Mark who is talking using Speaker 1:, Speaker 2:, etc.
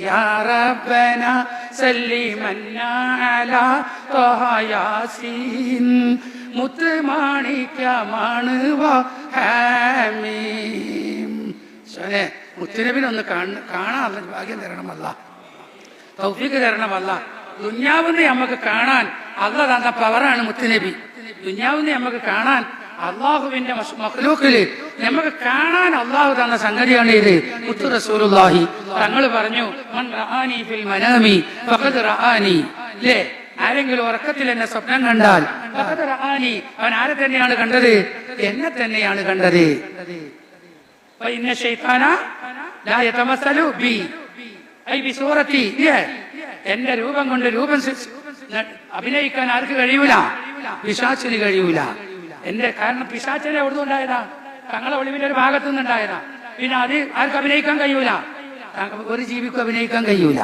Speaker 1: യാ റബ്ബന സല്ലിമന്നാ അലാ ത്വഹ യാസീൻ മുത്ത് മാണിക്യമാണ് ഹാമീം. മുത്തുനബിനൊന്ന് കാണാൻ ഭാഗ്യം തരണമല്ല, തൗഫീഖ് തരണമല്ല. ദുന്യാവിനെ നമുക്ക് കാണാൻ അള്ളാഹ് തന്ന പവറാണ് മുത്തുനബി. ദുന്യാവിനെ നമുക്ക് കാണാൻ അള്ളാഹുവിന്റെ മഖ്ലൂഖില് നമുക്ക് കാണാൻ അള്ളാഹു തന്ന സംഗതിയാണ് ഇത്. മുത്തു റസൂലുള്ളാഹി തങ്ങൾ പറഞ്ഞു, മൻ റആനി ഫിൽ മനാമി ഫഖദ് റആനി. ല്ലേ, ആരെങ്കിലും ഉറക്കത്തിൽ എന്നെ സ്വപ്നം കണ്ടാൽ ഫഖദ് റആനി, അവൻ ആരെ തന്നെയാണ് കണ്ടത്? എന്നെ തന്നെയാണ് കണ്ടത്. ഫഇന്ന ശൈത്താന ലാ യതമസ്സലു ബി ഐ ബിസൂറത്തി. എന്റെ രൂപം കൊണ്ട് അഭിനയിക്കാൻ ആർക്ക് കഴിയൂല? പിശാചിന് കഴിയൂല. എന്റെ കാരണം പിശാചിനെ എവിടുന്ന് ഉണ്ടായതാ? തങ്ങളെ ഒളിവിന്റെ ഒരു ഭാഗത്തു നിന്നുണ്ടായതാ. പിന്നെ അത് ആർക്ക് അഭിനയിക്കാൻ കഴിയൂല? ഒരു ജീവിക്കും അഭിനയിക്കാൻ കഴിയൂല.